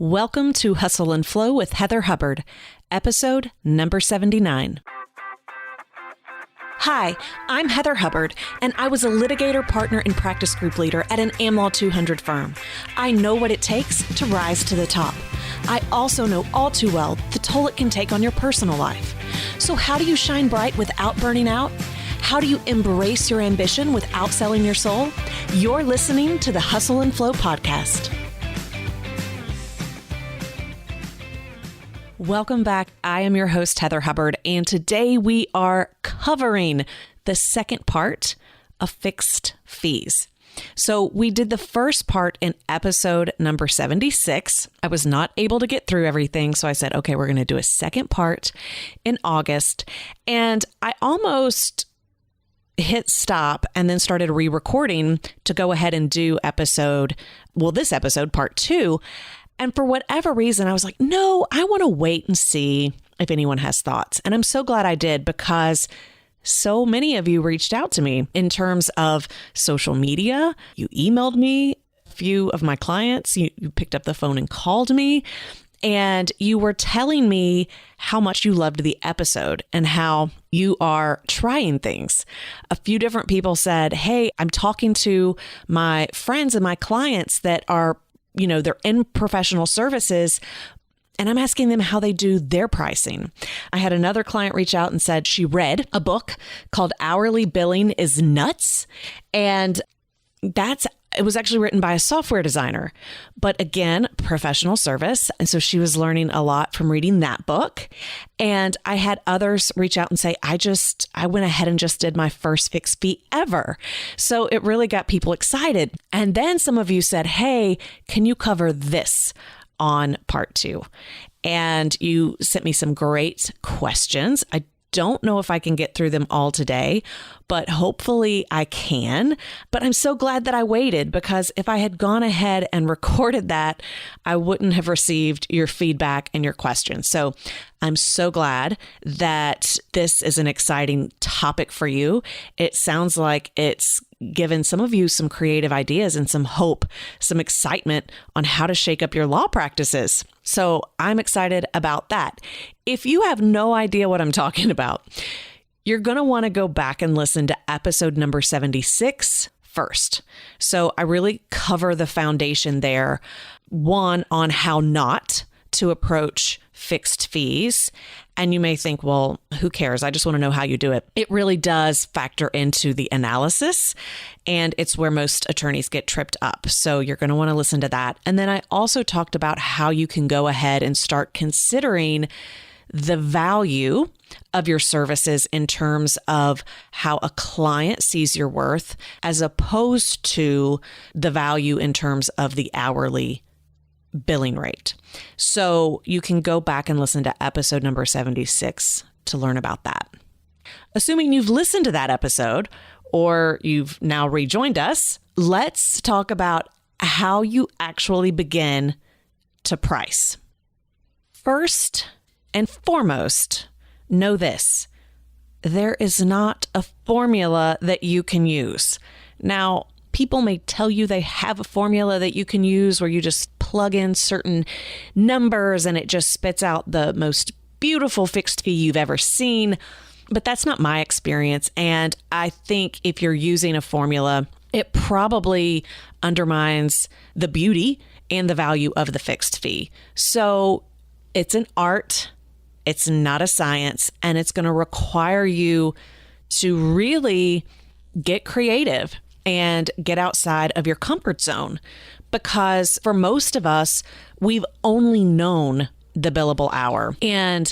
Welcome to Hustle and Flow with Heather Hubbard, episode number 79. Hi, I'm Heather Hubbard, and I was a litigator, partner, and practice group leader at an AmLaw 200 firm. I know what it takes to rise to the top. I also know all too well the toll it can take on your personal life. So how do you shine bright without burning out? How do you embrace your ambition without selling your soul? You're listening to the Hustle and Flow podcast. Welcome back. I am your host, Heather Hubbard, and today we are covering the second part of fixed fees. So we did the first part in episode number 76. I was not able to get through everything, so I said, okay, we're going to do a second part in August. And I almost hit stop and then started re-recording to go ahead and do this episode, part 2. And for whatever reason, I was like, no, I want to wait and see if anyone has thoughts. And I'm so glad I did, because so many of you reached out to me in terms of social media. You emailed me. A few of my clients, you picked up the phone and called me, and you were telling me how much you loved the episode and how you are trying things. A few different people said, hey, I'm talking to my friends and my clients that are they're in professional services, and I'm asking them how they do their pricing. I had another client reach out and said she read a book called Hourly Billing is Nuts. And it was actually written by a software designer, but again, professional service. And so she was learning a lot from reading that book. And I had others reach out and say, I went ahead and just did my first fixed fee ever. So it really got people excited. And then some of you said, hey, can you cover this on part 2? And you sent me some great questions. I don't know if I can get through them all today, but hopefully I can. But I'm so glad that I waited, because if I had gone ahead and recorded that, I wouldn't have received your feedback and your questions. So I'm so glad that this is an exciting topic for you. It sounds like it's given some of you some creative ideas and some hope, some excitement on how to shake up your law practices. So I'm excited about that. If you have no idea what I'm talking about, you're going to want to go back and listen to episode number 76 first. So I really cover the foundation there. One, on how not to approach fixed fees. And you may think, well, who cares? I just want to know how you do it. It really does factor into the analysis, and it's where most attorneys get tripped up. So you're going to want to listen to that. And then I also talked about how you can go ahead and start considering the value of your services in terms of how a client sees your worth, as opposed to the value in terms of the hourly billing rate. So you can go back and listen to episode number 76 to learn about that. Assuming you've listened to that episode, or you've now rejoined us, let's talk about how you actually begin to price. First and foremost, know this: there is not a formula that you can use. Now, people may tell you they have a formula that you can use where you just plug in certain numbers and it just spits out the most beautiful fixed fee you've ever seen. But that's not my experience. And I think if you're using a formula, it probably undermines the beauty and the value of the fixed fee. So it's an art, it's not a science, and it's going to require you to really get creative and get outside of your comfort zone. Because for most of us, we've only known the billable hour, and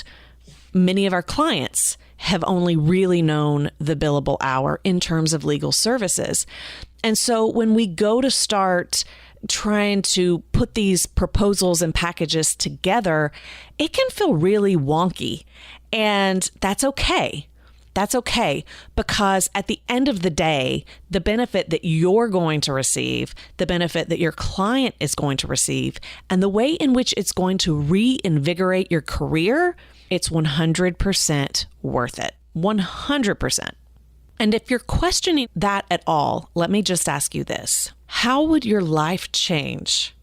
many of our clients have only really known the billable hour in terms of legal services. And so when we go to start trying to put these proposals and packages together, it can feel really wonky, and that's okay. That's okay, because at the end of the day, the benefit that you're going to receive, the benefit that your client is going to receive, and the way in which it's going to reinvigorate your career, it's 100% worth it. 100%. And if you're questioning that at all, let me just ask you this. How would your life change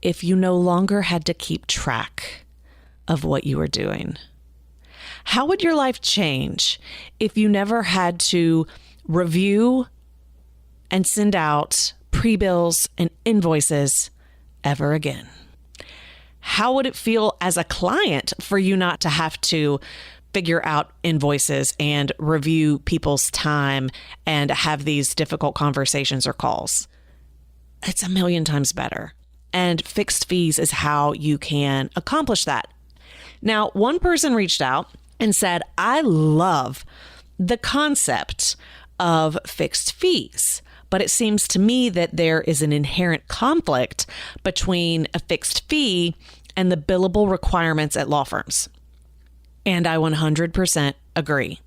if you no longer had to keep track of what you were doing? How would your life change if you never had to review and send out pre-bills and invoices ever again? How would it feel as a client for you not to have to figure out invoices and review people's time and have these difficult conversations or calls? It's a million times better. And fixed fees is how you can accomplish that. Now, one person reached out and said, I love the concept of fixed fees, but it seems to me that there is an inherent conflict between a fixed fee and the billable requirements at law firms. And I 100% agree.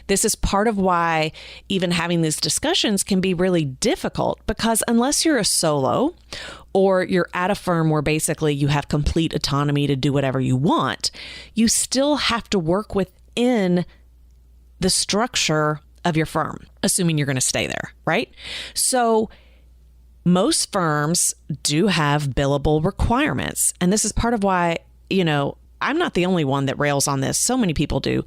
This is part of why even having these discussions can be really difficult, because unless you're a solo or you're at a firm where basically you have complete autonomy to do whatever you want, you still have to work within the structure of your firm, assuming you're going to stay there, right? So most firms do have billable requirements. And this is part of why, I'm not the only one that rails on this. So many people do.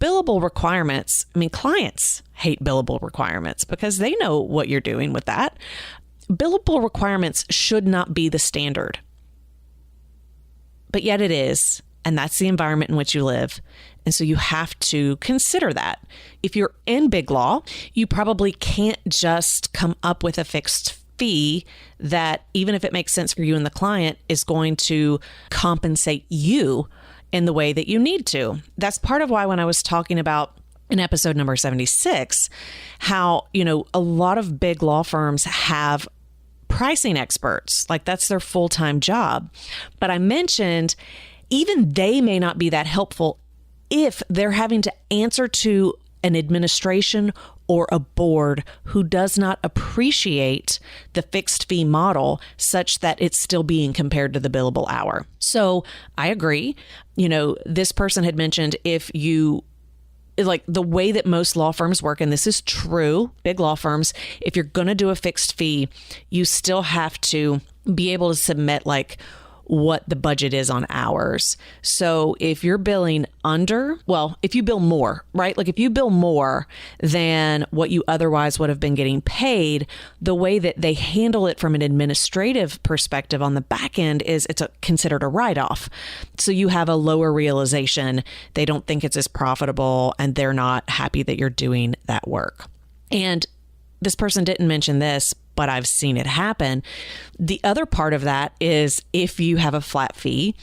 Billable requirements, clients hate billable requirements because they know what you're doing with that. Billable requirements should not be the standard. But yet it is, and that's the environment in which you live. And so you have to consider that. If you're in big law, you probably can't just come up with a fixed fee that, even if it makes sense for you and the client, is going to compensate you in the way that you need to. That's part of why when I was talking about in episode number 76, how, a lot of big law firms have pricing experts, like that's their full-time job. But I mentioned even they may not be that helpful if they're having to answer to an administration or a board who does not appreciate the fixed fee model such that it's still being compared to the billable hour. So I agree. This person had mentioned if you, like the way that most law firms work, and this is true, big law firms, if you're going to do a fixed fee, you still have to be able to submit like what the budget is on hours. So if you're billing if you bill more, right? Like if you bill more than what you otherwise would have been getting paid, the way that they handle it from an administrative perspective on the back end is it's considered a write-off. So you have a lower realization. They don't think it's as profitable and they're not happy that you're doing that work. And this person didn't mention this, but I've seen it happen. The other part of that is if you have a flat fee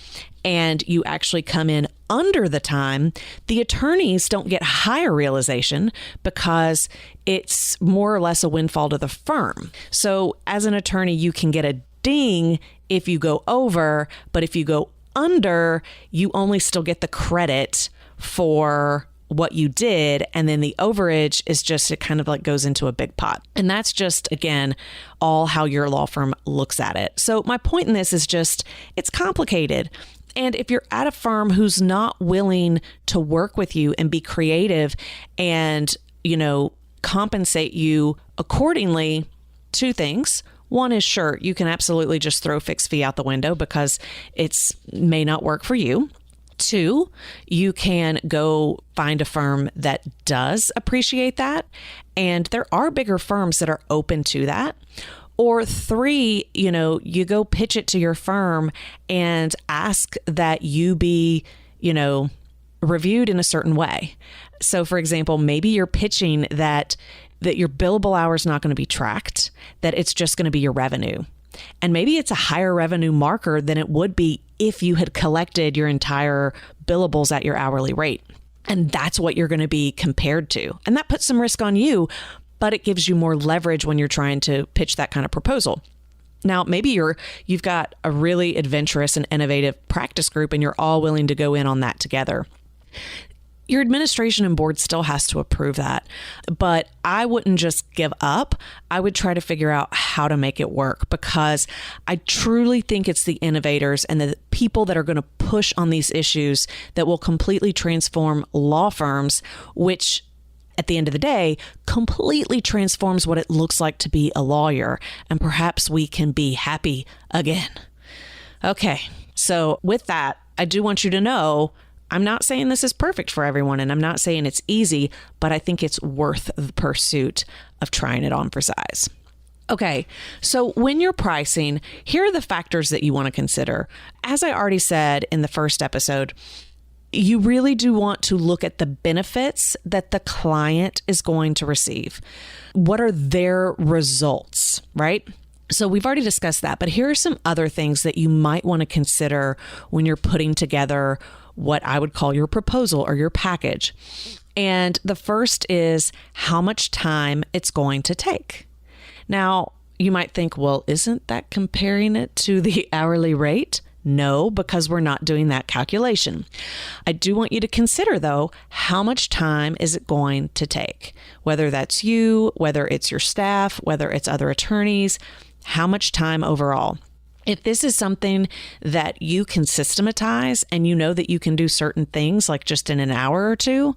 and you actually come in under the time, the attorneys don't get higher realization because it's more or less a windfall to the firm. So as an attorney, you can get a ding if you go over, but if you go under, you only still get the credit for what you did, and then the overage is just, it kind of like goes into a big pot. And that's just, again, all how your law firm looks at it. So my point in this is just, it's complicated. And if you're at a firm who's not willing to work with you and be creative and, compensate you accordingly, two things. One is, sure, you can absolutely just throw fixed fee out the window because it's may not work for you. Two, you can go find a firm that does appreciate that. And there are bigger firms that are open to that. Or three, you go pitch it to your firm and ask that you be, reviewed in a certain way. So for example, maybe you're pitching that your billable hour is not going to be tracked, that it's just going to be your revenue. And maybe it's a higher revenue marker than it would be if you had collected your entire billables at your hourly rate. And that's what you're going to be compared to. And that puts some risk on you, but it gives you more leverage when you're trying to pitch that kind of proposal. Now, maybe you've got a really adventurous and innovative practice group and you're all willing to go in on that together. Your administration and board still has to approve that, but I wouldn't just give up. I would try to figure out how to make it work, because I truly think it's the innovators and the people that are going to push on these issues that will completely transform law firms, which at the end of the day, completely transforms what it looks like to be a lawyer. And perhaps we can be happy again. Okay. So with that, I do want you to know, I'm not saying this is perfect for everyone, and I'm not saying it's easy, but I think it's worth the pursuit of trying it on for size. Okay, so when you're pricing, here are the factors that you want to consider. As I already said in the first episode, you really do want to look at the benefits that the client is going to receive. What are their results, right? So we've already discussed that, but here are some other things that you might want to consider when you're putting together what I would call your proposal or your package. And the first is how much time it's going to take. Now, you might think, well, isn't that comparing it to the hourly rate? No, because we're not doing that calculation. I do want you to consider, though, how much time is it going to take? Whether that's you, whether it's your staff, whether it's other attorneys, how much time overall? If this is something that you can systematize and you know that you can do certain things like just in an hour or two,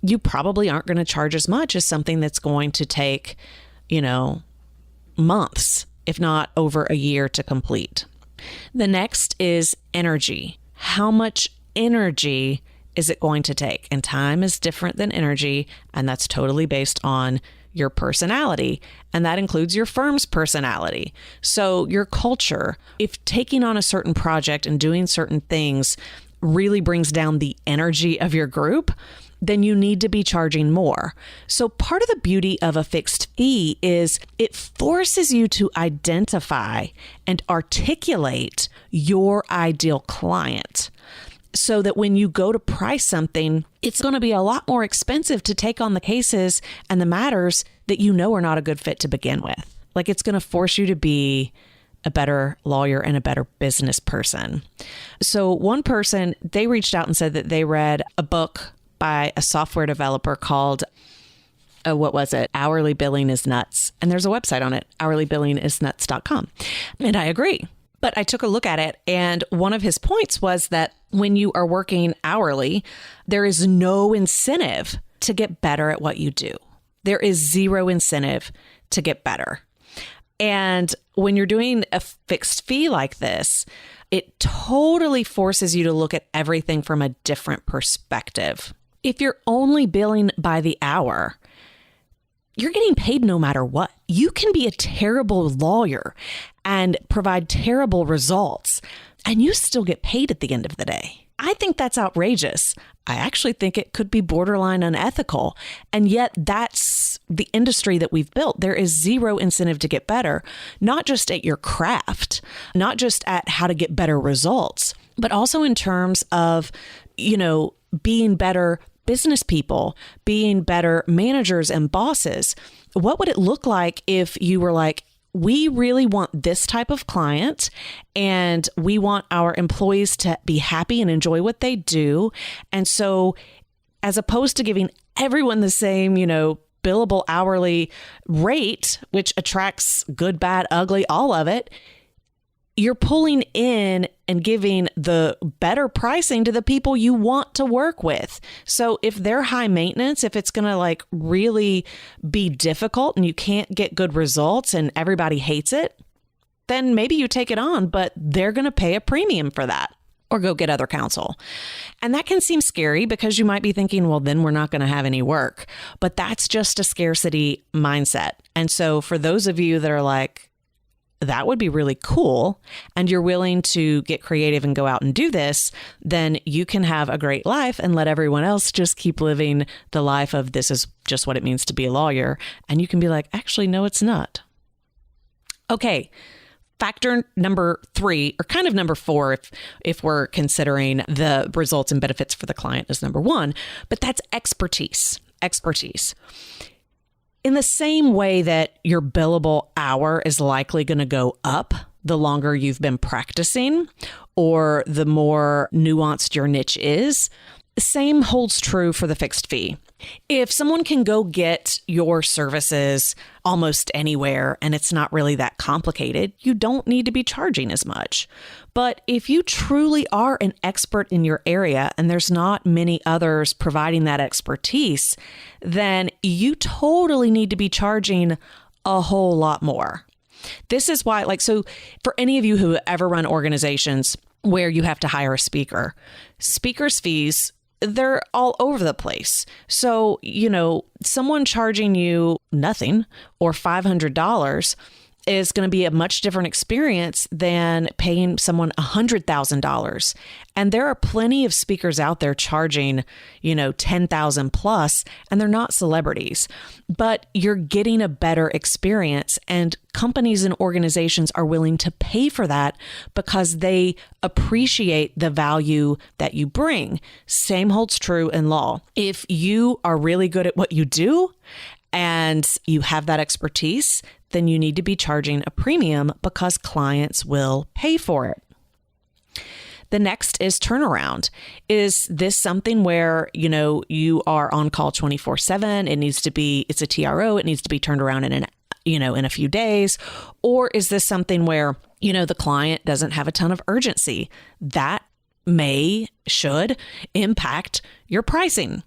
you probably aren't going to charge as much as something that's going to take, months, if not over a year to complete. The next is energy. How much energy is it going to take? And time is different than energy, and that's totally based on your personality, and that includes your firm's personality. So your culture, if taking on a certain project and doing certain things really brings down the energy of your group, then you need to be charging more. So part of the beauty of a fixed fee is it forces you to identify and articulate your ideal client, so that when you go to price something, it's going to be a lot more expensive to take on the cases and the matters that you know are not a good fit to begin with. Like, it's going to force you to be a better lawyer and a better business person. So one person, they reached out and said that they read a book by a software developer called, Hourly Billing is Nuts. And there's a website on it, hourlybillingisnuts.com. And I agree. But I took a look at it, and one of his points was that when you are working hourly, there is no incentive to get better at what you do. There is zero incentive to get better. And when you're doing a fixed fee like this, it totally forces you to look at everything from a different perspective. If you're only billing by the hour, you're getting paid no matter what. You can be a terrible lawyer and provide terrible results, and you still get paid at the end of the day. I think that's outrageous. I actually think it could be borderline unethical. And yet that's the industry that we've built. There is zero incentive to get better, not just at your craft, not just at how to get better results, but also in terms of, being better business people, being better managers and bosses. What would it look like if you were like, we really want this type of client, and we want our employees to be happy and enjoy what they do. And so as opposed to giving everyone the same, billable hourly rate, which attracts good, bad, ugly, all of it, you're pulling in and giving the better pricing to the people you want to work with. So if they're high maintenance, if it's going to really be difficult and you can't get good results and everybody hates it, then maybe you take it on, but they're going to pay a premium for that or go get other counsel. And that can seem scary because you might be thinking, well, then we're not going to have any work. But that's just a scarcity mindset. And so for those of you that are like, that would be really cool, and you're willing to get creative and go out and do this, then you can have a great life and let everyone else just keep living the life of this is just what it means to be a lawyer. And you can be like, actually, no, it's not. Okay. Factor number 3, or kind of number 4, if we're considering the results and benefits for the client as number 1, but that's expertise. In the same way that your billable hour is likely going to go up the longer you've been practicing or the more nuanced your niche is, the same holds true for the fixed fee. If someone can go get your services almost anywhere and it's not really that complicated, you don't need to be charging as much. But if you truly are an expert in your area and there's not many others providing that expertise, then you totally need to be charging a whole lot more. This is why, so for any of you who ever run organizations where you have to hire a speaker, speakers' fees, they're all over the place. So, someone charging you nothing or $500 is going to be a much different experience than paying someone $100,000. And there are plenty of speakers out there charging, $10,000 plus, and they're not celebrities, but you're getting a better experience. And companies and organizations are willing to pay for that because they appreciate the value that you bring. Same holds true in law. If you are really good at what you do and you have that expertise, then you need to be charging a premium because clients will pay for it. The next is turnaround. Is this something where, you are on call 24/7? It's a TRO. It needs to be turned around in a few days. Or is this something where, the client doesn't have a ton of urgency? That should impact your pricing.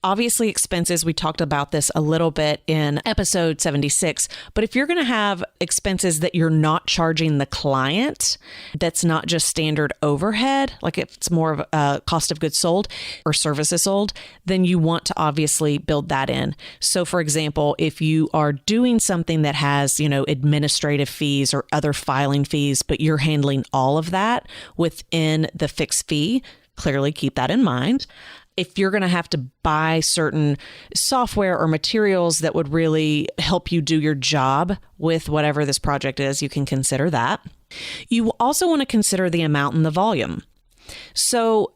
Obviously, expenses, we talked about this a little bit in episode 76, but if you're going to have expenses that you're not charging the client, that's not just standard overhead, like if it's more of a cost of goods sold or services sold, then you want to obviously build that in. So for example, if you are doing something that has, administrative fees or other filing fees, but you're handling all of that within the fixed fee, clearly keep that in mind. If you're going to have to buy certain software or materials that would really help you do your job with whatever this project is, you can consider that. You also want to consider the amount and the volume. So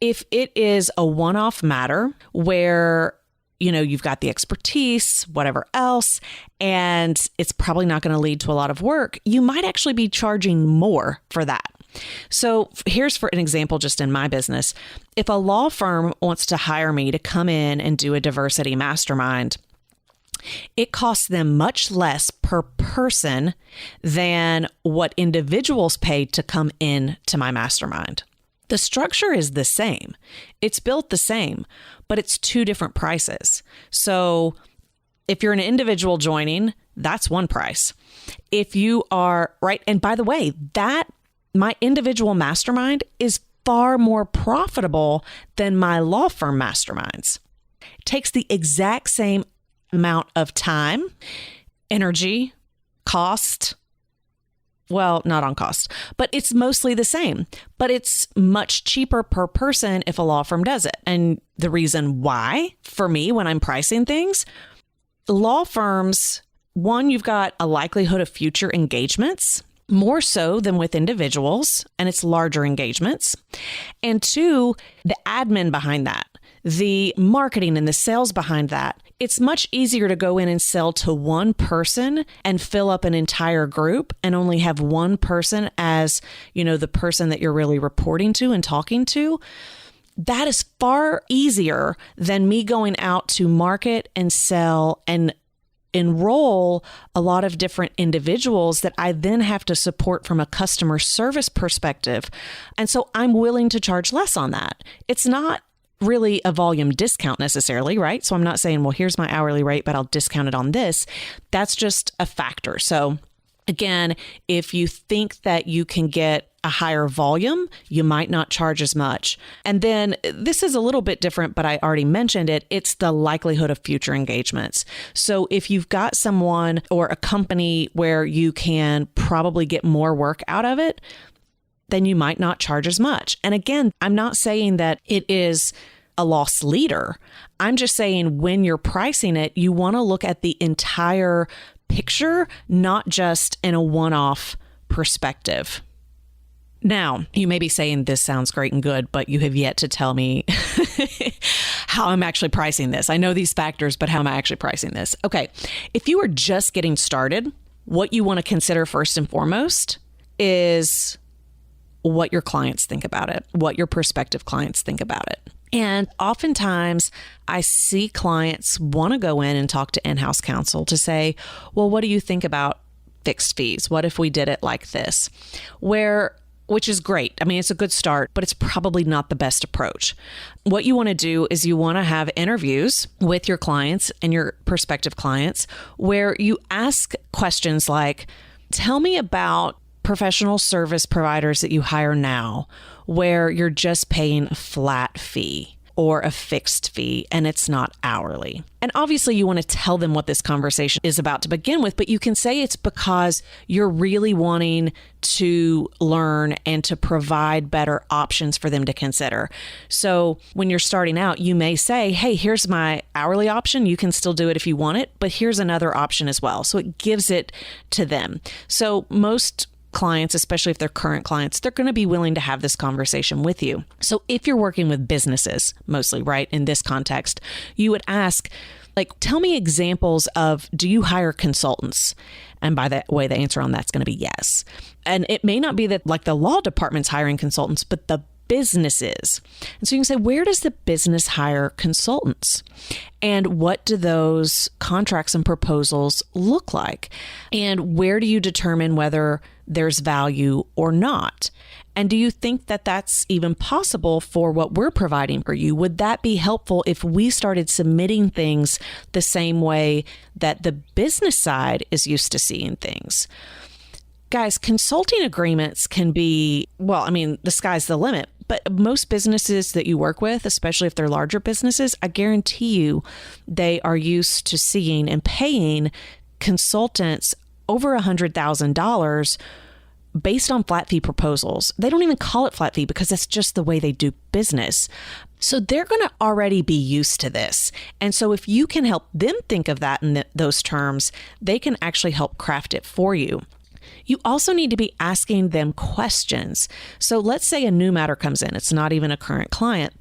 if it is a one-off matter where you've got the expertise, whatever else, and it's probably not going to lead to a lot of work, you might actually be charging more for that. So here's for an example, just in my business. If a law firm wants to hire me to come in and do a diversity mastermind, it costs them much less per person than what individuals pay to come in to my mastermind. The structure is the same. It's built the same, but it's two different prices. So if you're an individual joining, that's one price. If you are, right, and by the way, my individual mastermind is far more profitable than my law firm masterminds. It takes the exact same amount of time, energy, cost. Well, not on cost, but it's mostly the same. But it's much cheaper per person if a law firm does it. And the reason why, for me, when I'm pricing things, law firms, one, you've got a likelihood of future engagements, more so than with individuals, and it's larger engagements. And two, the admin behind that, the marketing and the sales behind that. It's much easier to go in and sell to one person and fill up an entire group and only have one person as, the person that you're really reporting to and talking to. That is far easier than me going out to market and sell and enroll a lot of different individuals that I then have to support from a customer service perspective. And so I'm willing to charge less on that. It's not really a volume discount necessarily, right? So I'm not saying, well, here's my hourly rate, but I'll discount it on this. That's just a factor. So again, if you think that you can get a higher volume, you might not charge as much. And then this is a little bit different, but I already mentioned it. It's the likelihood of future engagements. So if you've got someone or a company where you can probably get more work out of it, then you might not charge as much. And again, I'm not saying that it is a loss leader. I'm just saying when you're pricing it, you want to look at the entire picture, not just in a one-off perspective. Now, you may be saying this sounds great and good, but you have yet to tell me how I'm actually pricing this. I know these factors, but how am I actually pricing this? Okay, if you are just getting started, what you want to consider first and foremost is what your clients think about it, what your prospective clients think about it. And oftentimes I see clients want to go in and talk to in-house counsel to say, well, what do you think about fixed fees? What if we did it like this? Where which is great. I mean, it's a good start, but it's probably not the best approach. What you want to do is you want to have interviews with your clients and your prospective clients where you ask questions like, tell me about professional service providers that you hire now where you're just paying a flat fee or a fixed fee and it's not hourly. And obviously you want to tell them what this conversation is about to begin with, but you can say it's because you're really wanting to learn and to provide better options for them to consider. So when you're starting out, you may say, hey, here's my hourly option. You can still do it if you want it, but here's another option as well. So it gives it to them. So most clients, especially if they're current clients, they're going to be willing to have this conversation with you. So if you're working with businesses, mostly, right, in this context, you would ask, like, tell me examples of, do you hire consultants? And by the way, the answer on that's going to be yes. And it may not be that like the law department's hiring consultants, but the businesses. And so you can say, where does the business hire consultants? And what do those contracts and proposals look like? And where do you determine whether there's value or not? And do you think that that's even possible for what we're providing for you? Would that be helpful if we started submitting things the same way that the business side is used to seeing things? Guys, consulting agreements can be, well, I mean, the sky's the limit, but most businesses that you work with, especially if they're larger businesses, I guarantee you they are used to seeing and paying consultants over $100,000 based on flat fee proposals. They don't even call it flat fee because that's just the way they do business. So they're going to already be used to this. And so if you can help them think of that in those terms, they can actually help craft it for you. You also need to be asking them questions. So let's say a new matter comes in. It's not even a current client.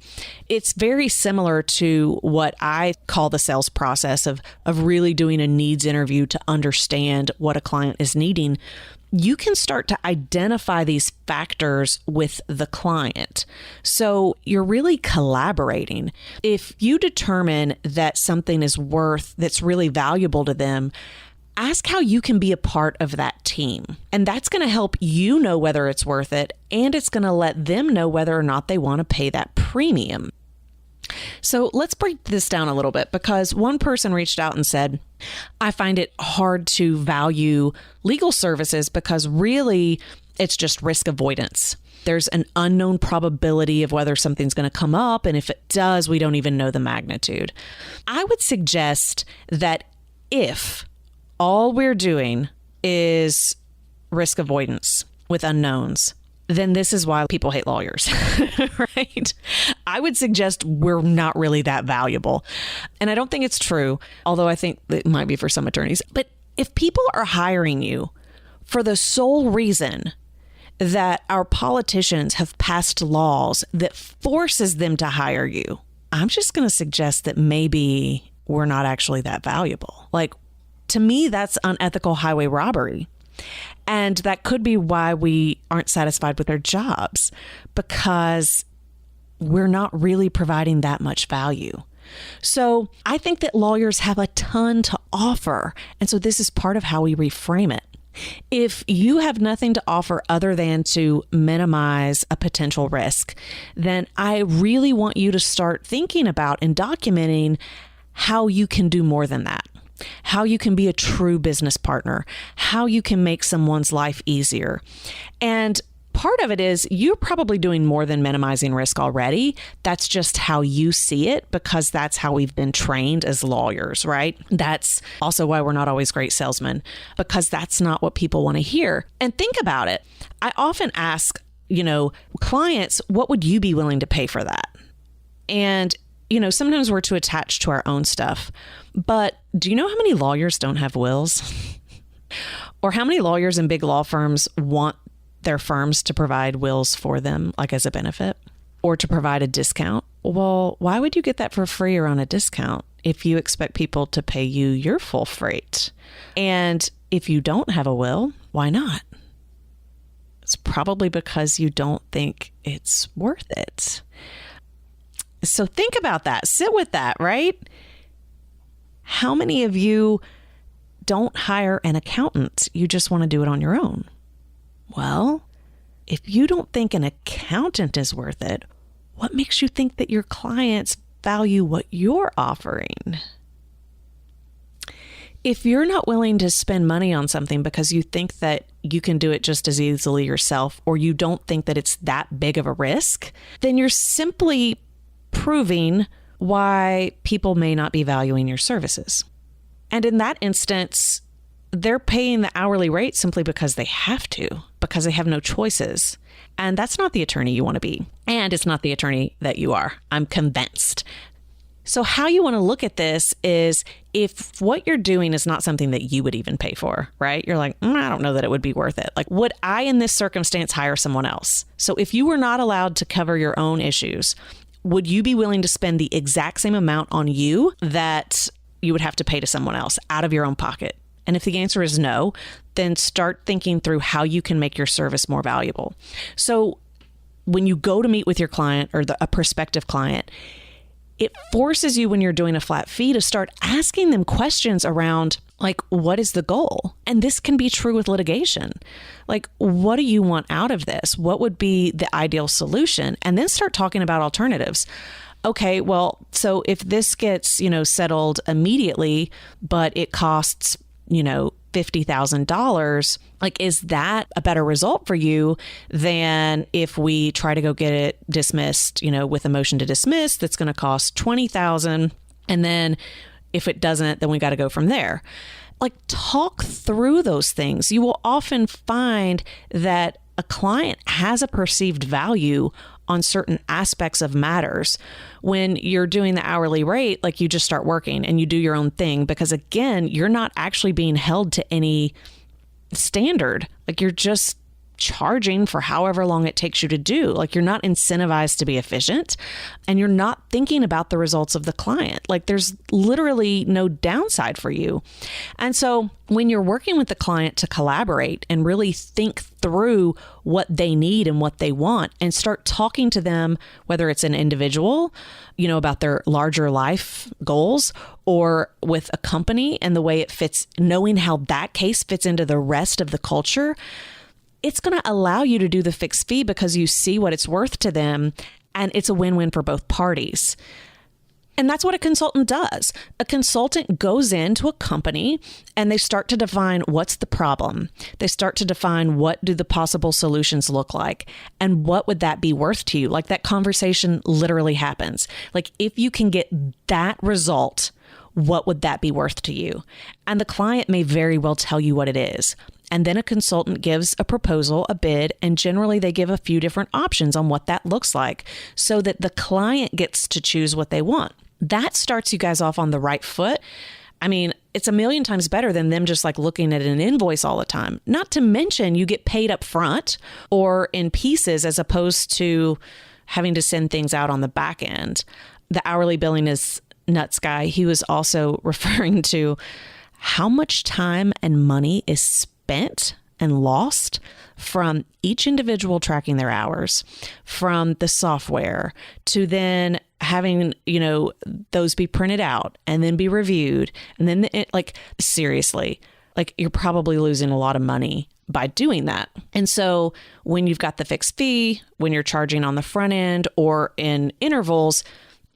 It's very similar to what I call the sales process of really doing a needs interview to understand what a client is needing. You can start to identify these factors with the client. So you're really collaborating. If you determine that something is that's really valuable to them, ask how you can be a part of that team. And that's going to help you know whether it's worth it, and it's going to let them know whether or not they want to pay that premium. So let's break this down a little bit, because one person reached out and said, I find it hard to value legal services because really it's just risk avoidance. There's an unknown probability of whether something's going to come up, and if it does, we don't even know the magnitude. I would suggest that if all we're doing is risk avoidance with unknowns, then this is why people hate lawyers, right? I would suggest we're not really that valuable. And I don't think it's true, although I think it might be for some attorneys. But if people are hiring you for the sole reason that our politicians have passed laws that forces them to hire you, I'm just going to suggest that maybe we're not actually that valuable. Like, to me, that's unethical highway robbery. And that could be why we aren't satisfied with our jobs, because we're not really providing that much value. So I think that lawyers have a ton to offer. And so this is part of how we reframe it. If you have nothing to offer other than to minimize a potential risk, then I really want you to start thinking about and documenting how you can do more than that. How you can be a true business partner, how you can make someone's life easier. And part of it is you're probably doing more than minimizing risk already. That's just how you see it, because that's how we've been trained as lawyers, right? That's also why we're not always great salesmen, because that's not what people want to hear. And think about it. I often ask, clients, what would you be willing to pay for that? And sometimes we're too attached to our own stuff. But do you know how many lawyers don't have wills? Or how many lawyers in big law firms want their firms to provide wills for them, like as a benefit, or to provide a discount? Well, why would you get that for free or on a discount if you expect people to pay you your full freight? And if you don't have a will, why not? It's probably because you don't think it's worth it. So think about that. Sit with that, right? How many of you don't hire an accountant? You just want to do it on your own. Well, If you don't think an accountant is worth it, what makes you think that your clients value what you're offering? If you're not willing to spend money on something because you think that you can do it just as easily yourself, or you don't think that it's that big of a risk, then you're simply proving why people may not be valuing your services. And in that instance, they're paying the hourly rate simply because they have to, because they have no choices. And that's not the attorney you want to be. And it's not the attorney that you are. I'm convinced. So how you want to look at this is if what you're doing is not something that you would even pay for, right? You're like, I don't know that it would be worth it. Like, would I in this circumstance hire someone else? So if you were not allowed to cover your own issues, would you be willing to spend the exact same amount on you that you would have to pay to someone else out of your own pocket? And if the answer is no, then start thinking through how you can make your service more valuable. So when you go to meet with your client or a prospective client, it forces you when you're doing a flat fee to start asking them questions around like, what is the goal? And this can be true with litigation. Like, what do you want out of this? What would be the ideal solution? And then start talking about alternatives. Okay, well, so if this gets, settled immediately, but it costs, $50,000, like, is that a better result for you than if we try to go get it dismissed, with a motion to dismiss that's going to cost $20,000, and then if it doesn't, then we got to go from there. Like, talk through those things. You will often find that a client has a perceived value on certain aspects of matters. When you're doing the hourly rate, like, you just start working and you do your own thing, because again, you're not actually being held to any standard. Like, you're just charging for however long it takes you to do. Like, you're not incentivized to be efficient, and you're not thinking about the results of the client. Like, there's literally no downside for you. And so when you're working with the client to collaborate and really think through what they need and what they want, and start talking to them, whether it's an individual, about their larger life goals, or with a company and the way it fits, knowing how that case fits into the rest of the culture, it's going to allow you to do the fixed fee because you see what it's worth to them, and it's a win-win for both parties. And that's what a consultant does. A consultant goes into a company and they start to define what's the problem. They start to define what do the possible solutions look like, and what would that be worth to you? Like, that conversation literally happens. Like, if you can get that result, what would that be worth to you? And the client may very well tell you what it is. And then a consultant gives a proposal, a bid, and generally they give a few different options on what that looks like so that the client gets to choose what they want. That starts you guys off on the right foot. I mean, it's a million times better than them just like looking at an invoice all the time. Not to mention you get paid up front or in pieces as opposed to having to send things out on the back end. The hourly billing is nuts guy. He was also referring to how much time and money is spent and lost from each individual tracking their hours, from the software to then having, those be printed out and then be reviewed. And then seriously, you're probably losing a lot of money by doing that. And so when you've got the fixed fee, when you're charging on the front end or in intervals,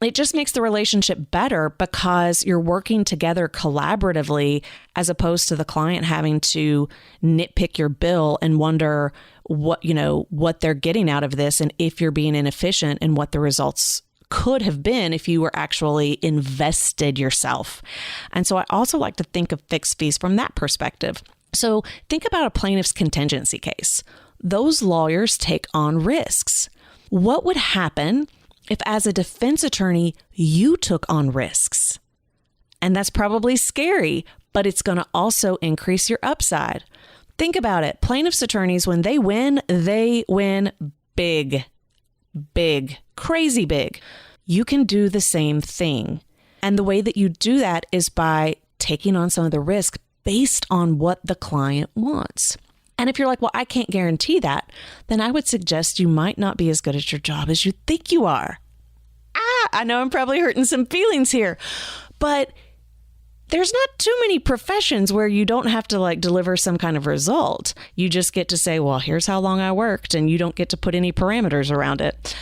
it just makes the relationship better because you're working together collaboratively, as opposed to the client having to nitpick your bill and wonder what they're getting out of this, and if you're being inefficient, and what the results could have been if you were actually invested yourself. And so I also like to think of fixed fees from that perspective. So think about a plaintiff's contingency case. Those lawyers take on risks. What would happen if, as a defense attorney, you took on risks? And that's probably scary, but it's going to also increase your upside. Think about it. Plaintiffs' attorneys, when they win big, big, crazy big. You can do the same thing. And the way that you do that is by taking on some of the risk based on what the client wants. And if you're like, well, I can't guarantee that, then I would suggest you might not be as good at your job as you think you are. I know I'm probably hurting some feelings here, but there's not too many professions where you don't have to like deliver some kind of result. You just get to say, well, here's how long I worked, and you don't get to put any parameters around it.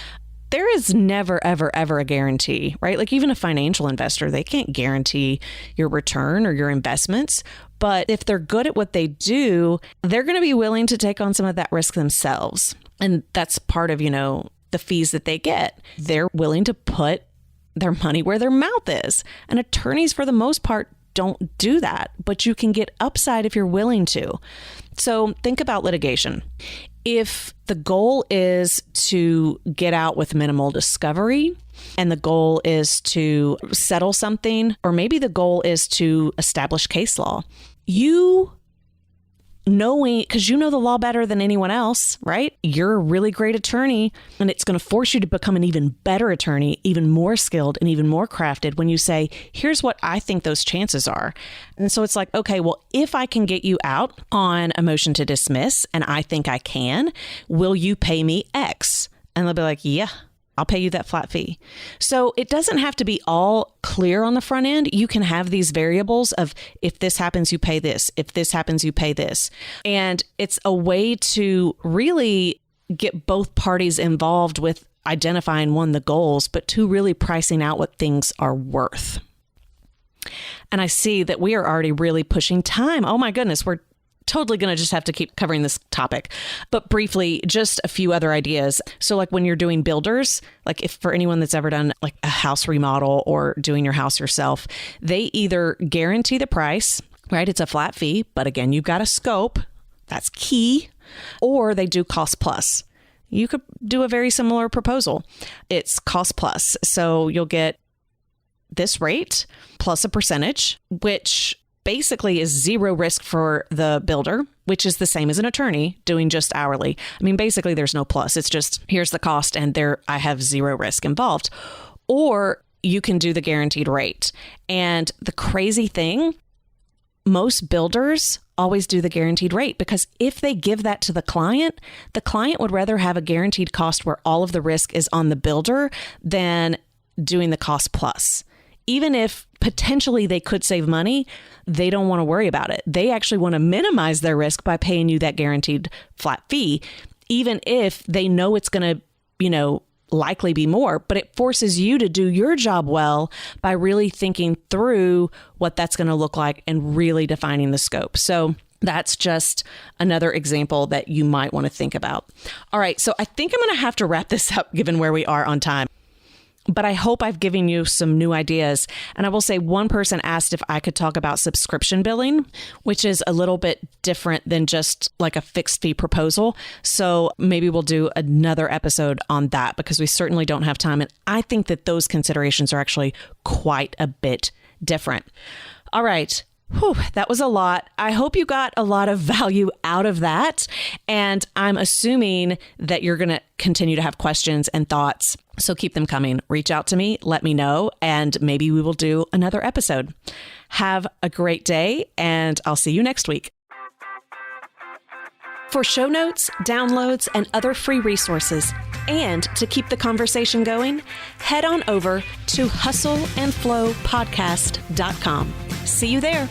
There is never, ever, ever a guarantee, right? Like even a financial investor, they can't guarantee your return or your investments. But if they're good at what they do, they're going to be willing to take on some of that risk themselves. And that's part of, the fees that they get. They're willing to put their money where their mouth is. And attorneys, for the most part, don't do that, but you can get upside if you're willing to. So think about litigation. If the goal is to get out with minimal discovery, and the goal is to settle something, or maybe the goal is to establish case law, because you know the law better than anyone else, right? You're a really great attorney, and it's going to force you to become an even better attorney, even more skilled and even more crafted when you say, here's what I think those chances are. And so it's like, okay, well, if I can get you out on a motion to dismiss, and I think I can, will you pay me X? And they'll be like, yeah, I'll pay you that flat fee. So it doesn't have to be all clear on the front end. You can have these variables of if this happens, you pay this. If this happens, you pay this. And it's a way to really get both parties involved with identifying, one, the goals, but two, really pricing out what things are worth. And I see that we are already really pushing time. Oh my goodness, we're totally going to just have to keep covering this topic. But briefly, just a few other ideas. So like when you're doing builders, like if for anyone that's ever done like a house remodel or doing your house yourself, they either guarantee the price, right? It's a flat fee, but again, you've got a scope. That's key. Or they do cost plus. You could do a very similar proposal. It's cost plus. So you'll get this rate plus a percentage, which basically is zero risk for the builder, which is the same as an attorney doing just hourly. I mean, basically there's no plus. It's just, here's the cost and I have zero risk involved. Or you can do the guaranteed rate. And the crazy thing, most builders always do the guaranteed rate because if they give that to the client would rather have a guaranteed cost where all of the risk is on the builder than doing the cost plus. Even if potentially they could save money, they don't want to worry about it. They actually want to minimize their risk by paying you that guaranteed flat fee, even if they know it's going to, likely be more, but it forces you to do your job well by really thinking through what that's going to look like and really defining the scope. So that's just another example that you might want to think about. All right. So I think I'm going to have to wrap this up given where we are on time. But I hope I've given you some new ideas. And I will say one person asked if I could talk about subscription billing, which is a little bit different than just like a fixed fee proposal. So maybe we'll do another episode on that because we certainly don't have time. And I think that those considerations are actually quite a bit different. All right. Whew, that was a lot. I hope you got a lot of value out of that. And I'm assuming that you're going to continue to have questions and thoughts. So keep them coming. Reach out to me, let me know, and maybe we will do another episode. Have a great day, and I'll see you next week. For show notes, downloads, and other free resources, and to keep the conversation going, head on over to hustleandflowpodcast.com. See you there.